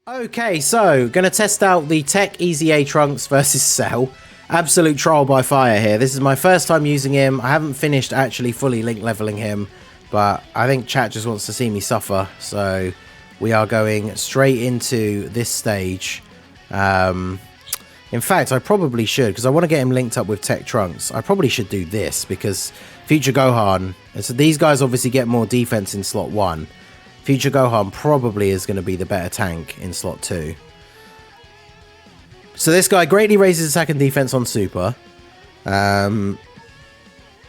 Okay, so gonna test out the TEQ EZA Trunks versus Cell. Absolute trial by fire here. This is my first time using him. I haven't finished actually fully link leveling him, but I think chat just wants to see me suffer. So we are going straight into this stage. In fact, I probably should, because I want to get him linked up with TEQ Trunks. I probably should do this, because Future Gohan, so these guys obviously get more defense in slot 1. Future Gohan probably is going to be the better tank in slot 2. So this guy greatly raises attack and defense on Super.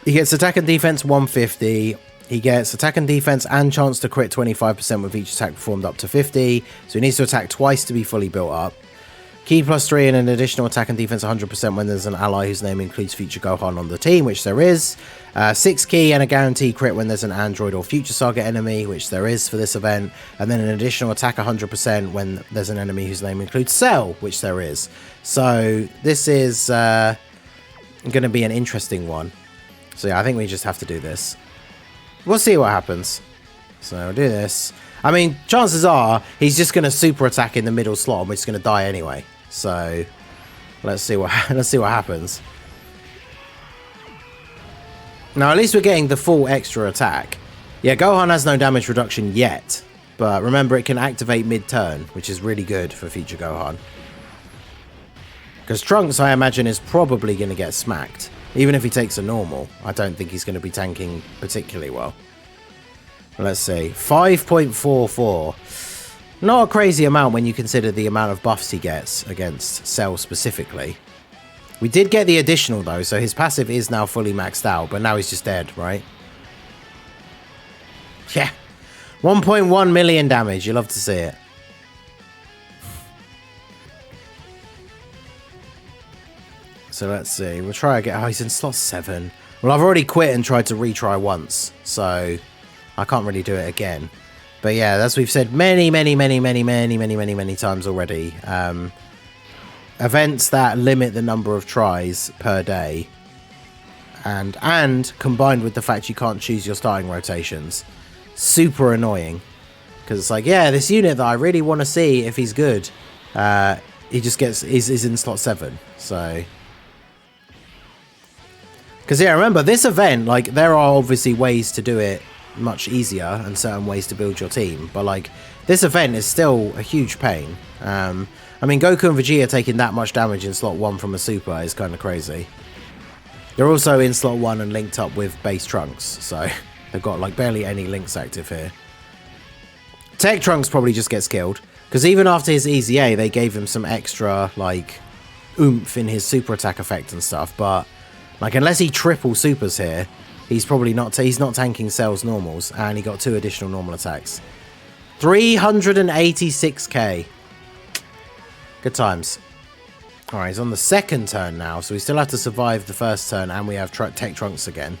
He gets attack and defense 150. He gets attack and defense and chance to crit 25% with each attack performed up to 50. So he needs to attack twice to be fully built up. Key +3 and an additional attack and defense 100% when there's an ally whose name includes Future Gohan on the team, which there is. 6 key and a guaranteed crit when there's an Android or Future Saga enemy, which there is for this event. And then an additional attack 100% when there's an enemy whose name includes Cell, which there is. So this is going to be an interesting one. So yeah, I think we just have to do this. We'll see what happens. So we'll do this. I mean, chances are he's just going to super attack in the middle slot and we're just going to die anyway. So let's see what happens. Now, at least we're getting the full extra attack. Yeah, Gohan has no damage reduction yet, but remember it can activate mid-turn, which is really good for Future Gohan. Because Trunks, I imagine, is probably going to get smacked. Even if he takes a normal, I don't think he's going to be tanking particularly well. Let's see, 5.44. Not a crazy amount when you consider the amount of buffs he gets against Cell specifically. We did get the additional though, so his passive is now fully maxed out, but now he's just dead, right? Yeah. 1.1 million damage, you love to see it. So let's see, we'll try again. Oh, he's in slot 7. Well, I've already quit and tried to retry once, so I can't really do it again. But yeah, as we've said many times already, events that limit the number of tries per day, and combined with the fact you can't choose your starting rotations, super annoying. Because it's like, yeah, this unit that I really want to see if he's good, he just is in slot 7. So, because yeah, remember this event, like there are obviously ways to do it much easier and certain ways to build your team, but like this event is still a huge pain. I mean, Goku and Vegeta taking that much damage in slot 1 from a super is kind of crazy. They're also in slot 1 and linked up with base Trunks, so they've got like barely any links active here. TEQ Trunks probably just gets killed, because even after his EZA they gave him some extra like oomph in his super attack effect and stuff, but like unless he triple supers here, he's probably not, he's not tanking Cell's normals, and he got 2 additional normal attacks. 386k. Good times. Alright, he's on the second turn now, so we still have to survive the first turn, and we have TEQ Trunks again.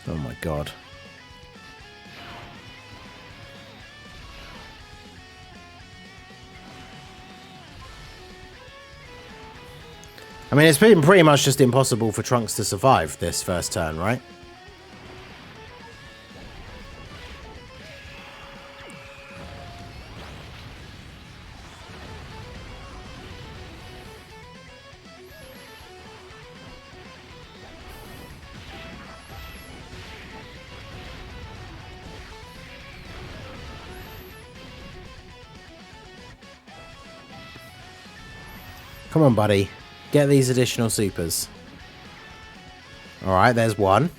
Oh my god. I mean, it's been pretty much just impossible for Trunks to survive this first turn, right? Come on, buddy. Get these additional supers. Alright, there's one.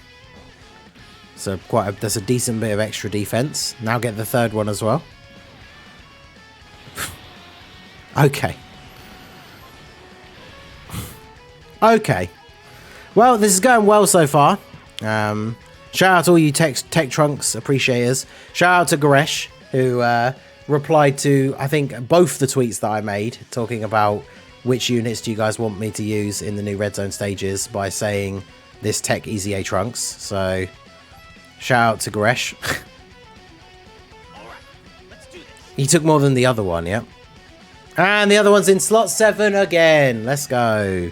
So that's a decent bit of extra defense. Now get the third one as well. Okay. Okay. Well, this is going well so far. Shout out to all you TEQ Trunks appreciators. Shout out to GORESH, who replied to, I think, both the tweets that I made, talking about which units do you guys want me to use in the new Red Zone stages by saying this TEQ EZA Trunks. So, shout out to GORESH. He took more than the other one, yep. And the other one's in slot 7 again. Let's go.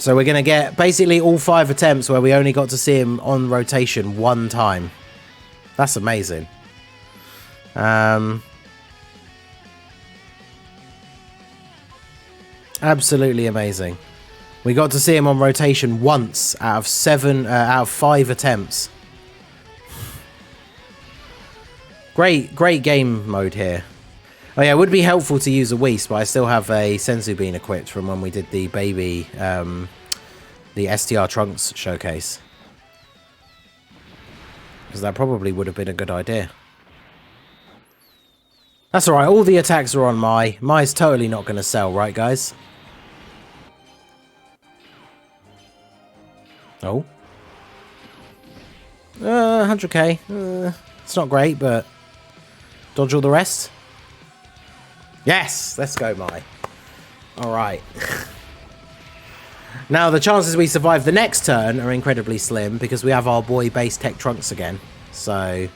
So we're going to get basically all 5 attempts where we only got to see him on rotation 1 time. That's amazing. Absolutely amazing. We got to see him on rotation once out of 5 attempts. Great game mode here. Oh yeah, it would be helpful to use a Whis, but I still have a Senzu Bean equipped from when we did the baby, the STR Trunks showcase. Because that probably would have been a good idea. That's alright, all the attacks are on Mai. Mai's totally not going to sell, right guys? Oh. 100k. It's not great, but dodge all the rest. Yes! Let's go, Mai. Alright. Now, the chances we survive the next turn are incredibly slim because we have our boy base tech Trunks again. So...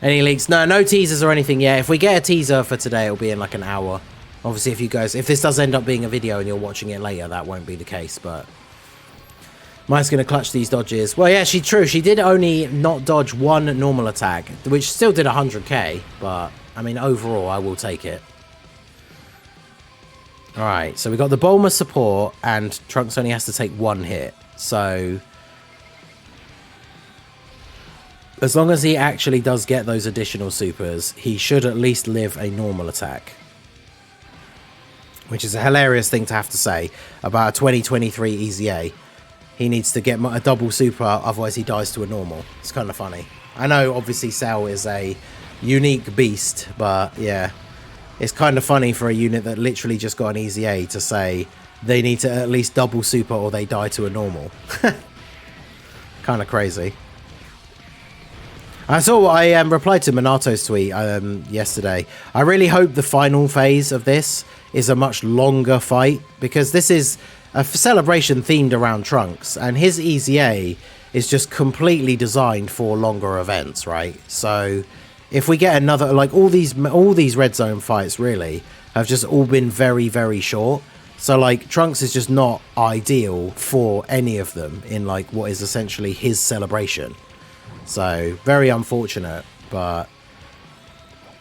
Any leaks? No teasers or anything yet. If we get a teaser for today, it'll be in like an hour. Obviously, if this does end up being a video and you're watching it later, that won't be the case, but... Mai's going to clutch these dodges. Well, yeah, true. She did only not dodge 1 normal attack, which still did 100k, but, I mean, overall, I will take it. Alright, so we got the Bulma support, and Trunks only has to take 1 hit, so... As long as he actually does get those additional supers, he should at least live a normal attack. Which is a hilarious thing to have to say about a 2023 EZA. He needs to get a double super, otherwise he dies to a normal. It's kind of funny. I know, obviously, Cell is a unique beast, but yeah. It's kind of funny for a unit that literally just got an EZA to say they need to at least double super or they die to a normal. Kind of crazy. I replied to Minato's tweet yesterday. I really hope the final phase of this is a much longer fight, because this is a celebration themed around Trunks, and his EZA is just completely designed for longer events, right? So if we get another, like all these red zone fights really have just all been very, very short. So like Trunks is just not ideal for any of them in like what is essentially his celebration. So very unfortunate, but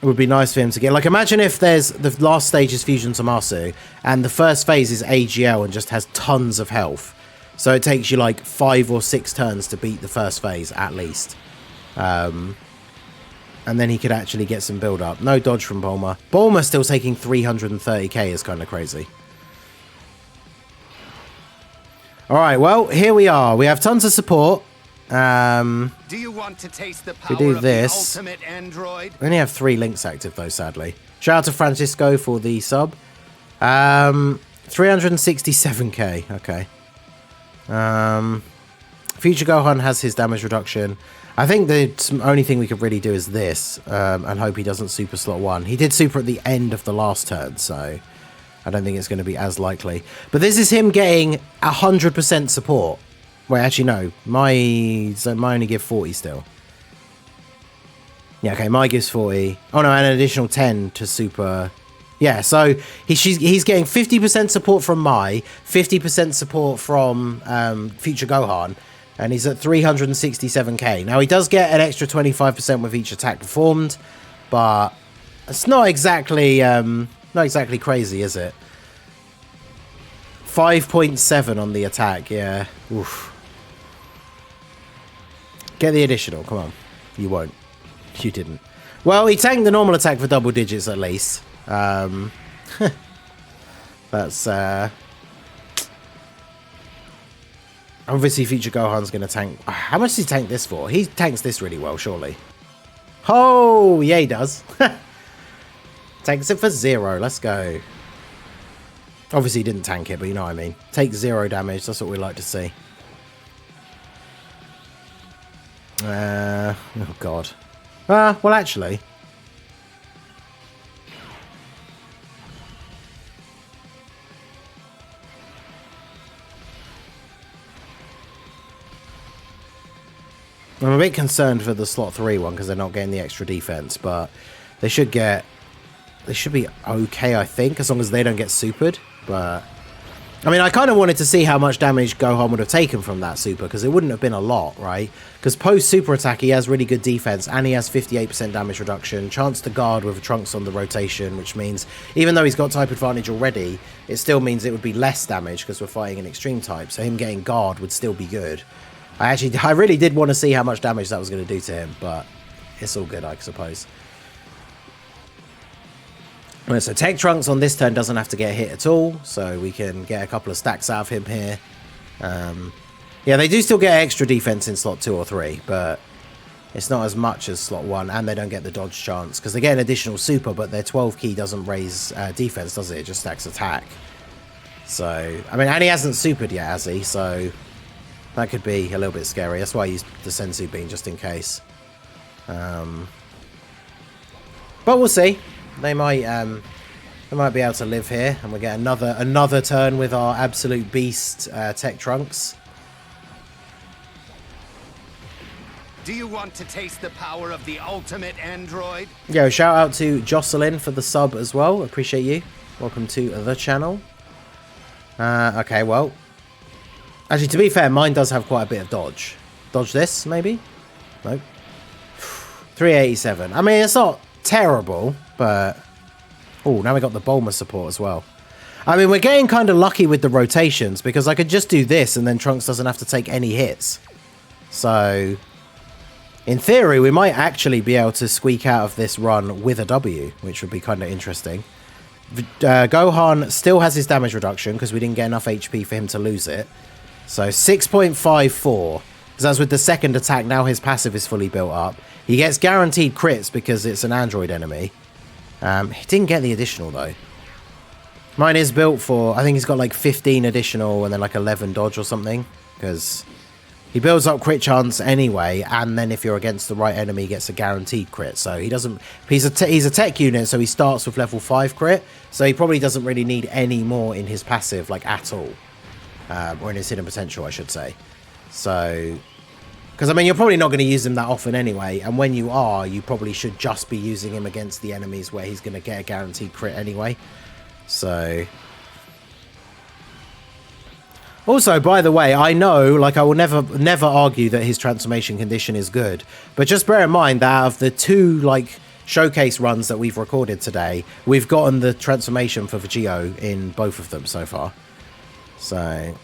it would be nice for him to get, like, imagine if there's the last stage is Fusion Tommaso and the first phase is AGL and just has tons of health. So it takes you like 5 or 6 turns to beat the first phase at least. And then he could actually get some build up. No dodge from Bulma. Bulma still taking 330k is kind of crazy. Alright, well, here we are. We have tons of support. Do you want to taste the power we do of this. the ultimate android? We only have 3 links active though, sadly. Shout out to Francisco for the sub. 367k. Okay. Future Gohan has his damage reduction. I think the only thing we could really do is this, and hope he doesn't super slot 1. He did super at the end of the last turn, so I don't think it's going to be as likely. But this is him getting 100% support. Wait, actually, no. My only give 40 still. Yeah, okay, my gives 40. Oh, no, and an additional 10 to super. Yeah, so he's getting 50% support from Mai, 50% support from Future Gohan, and he's at 367k. Now, he does get an extra 25% with each attack performed, but it's not exactly crazy, is it? 5.7 on the attack, yeah. Oof. Get the additional, come on. You won't. You didn't. Well, he tanked the normal attack for double digits at least. That's obviously Future Gohan's going to tank. How much does he tank this for? He tanks this really well, surely. Oh, yeah, he does. Tanks it for 0. Let's go. Obviously, he didn't tank it, but you know what I mean. Take 0 damage. That's what we like to see. Oh, God. Well, actually. I'm a bit concerned for the slot 3 one because they're not getting the extra defense, but they should get they should be okay, I think, as long as they don't get supered. But I mean, I kind of wanted to see how much damage Gohan would have taken from that super, because it wouldn't have been a lot, right? Because post super attack, he has really good defense, and he has 58% damage reduction, chance to guard with Trunks on the rotation, which means even though he's got type advantage already, it still means it would be less damage because we're fighting an extreme type. So him getting guard would still be good. I really did want to see how much damage that was going to do to him, but it's all good, I suppose. Right, so Tech Trunks on this turn doesn't have to get hit at all, so we can get a couple of stacks out of him here. Yeah, they do still get extra defense in slot 2 or 3, but it's not as much as slot 1, and they don't get the dodge chance, because they get an additional super, but their 12 key doesn't raise defense, does it? It just stacks attack. So, I mean, and he hasn't supered yet, has he? So that could be a little bit scary. That's why I used the Senzu Bean, just in case. But we'll see. They might be able to live here, and we get another turn with our absolute beast Tech Trunks. Do you want to taste the power of the ultimate android? Yo, shout out to Jocelyn for the sub as well. Appreciate you. Welcome to the channel. Okay, well, actually, to be fair, mine does have quite a bit of dodge. Dodge this, maybe? Nope. 387. I mean, it's not terrible, but oh, now we got the Bulma support as well. I mean, we're getting kind of lucky with the rotations, because I could just do this and then Trunks doesn't have to take any hits. So in theory, we might actually be able to squeak out of this run with a W, which would be kind of interesting. Gohan still has his damage reduction because we didn't get enough HP for him to lose it. So 6.54, because as with the second attack, now his passive is fully built up. He gets guaranteed crits because it's an android enemy. He didn't get the additional, though. Mine is built for, I think he's got like 15 additional and then like 11 dodge or something, because he builds up crit chance anyway, and then if you're against the right enemy, he gets a guaranteed crit. So he doesn't, he's a tech unit, so he starts with level 5 crit, so he probably doesn't really need any more in his passive, like, at all. Or in his hidden potential, I should say. So, because I mean, you're probably not going to use him that often anyway, and when you are, you probably should just be using him against the enemies where he's going to get a guaranteed crit anyway. So, also, by the way, I know, like, I will never argue that his transformation condition is good, but just bear in mind that out of the 2 like showcase runs that we've recorded today, we've gotten the transformation for Vegito in both of them so far. So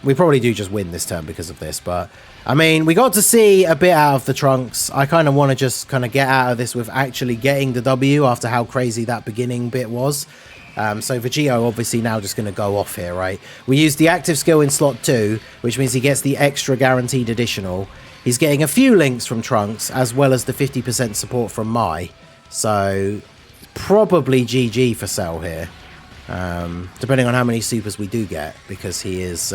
we probably do just win this turn because of this, but I mean, we got to see a bit out of the Trunks. I kind of want to just kind of get out of this with actually getting the W after how crazy that beginning bit was. So Vegito obviously now just going to go off here, right? We use the active skill in slot 2, which means he gets the extra guaranteed additional. He's getting a few links from Trunks, as well as the 50% support from Mai. So probably GG for Cell here, depending on how many supers we do get, because he is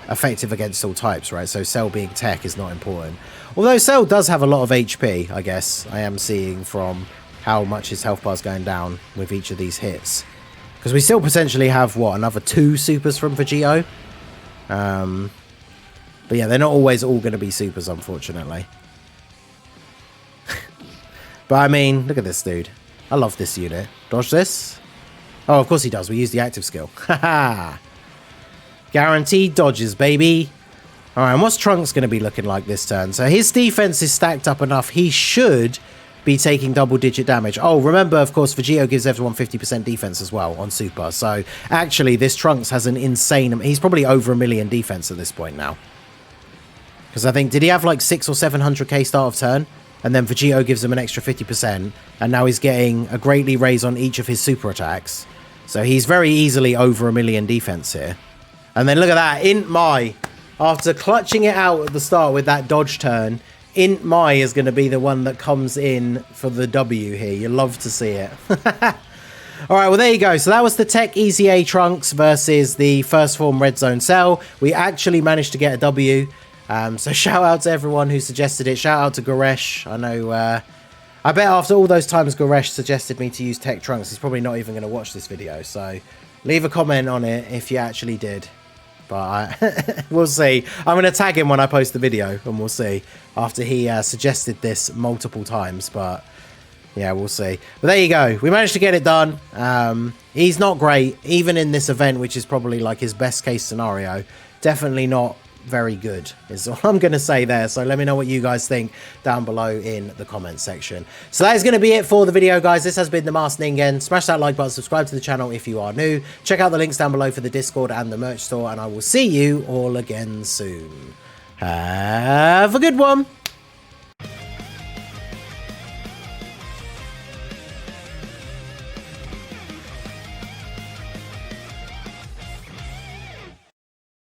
effective against all types, right? So Cell being tech is not important. Although Cell does have a lot of HP, I guess, I am seeing from how much his health bar is going down with each of these hits. Because we still potentially have, what, another 2 supers from Vegito? But yeah, they're not always all going to be supers, unfortunately. But I mean, look at this dude. I love this unit. Dodge this? Oh, of course he does. We use the active skill. Haha. Guaranteed dodges, baby. Alright, and what's Trunks going to be looking like this turn? So his defense is stacked up enough. He should be taking double-digit damage. Oh, remember, of course, Vegito gives everyone 50% defense as well on Super. So actually, this Trunks has an insane... He's probably over 1 million defense at this point now. Because I think, did he have like 600 or 700k start of turn? And then Vegito gives him an extra 50%. And now he's getting a greatly raise on each of his super attacks. So he's very easily over 1 million defense here. And then look at that, Int Mai. After clutching it out at the start with that dodge turn, Int Mai is going to be the one that comes in for the W here. You love to see it. Alright, well there you go. So that was the Tech EZA Trunks versus the First Form Red Zone Cell. We actually managed to get a W. So shout out to everyone who suggested it. Shout out to Goresh. I know, I bet after all those times Goresh suggested me to use Tech Trunks, he's probably not even going to watch this video. So leave a comment on it if you actually did. But we'll see. I'm going to tag him when I post the video, and we'll see. After he suggested this multiple times, but yeah, we'll see. But there you go. We managed to get it done. He's not great, even in this event, which is probably like his best case scenario. Definitely not very good is all I'm going to say there. So let me know what you guys think down below in the comments section. So that is going to be it for the video, guys. This has been the Masked Ningen. Smash that like button, subscribe to the channel if you are new. Check out the links down below for the Discord and the merch store, and I will see you all again soon. Have a good one.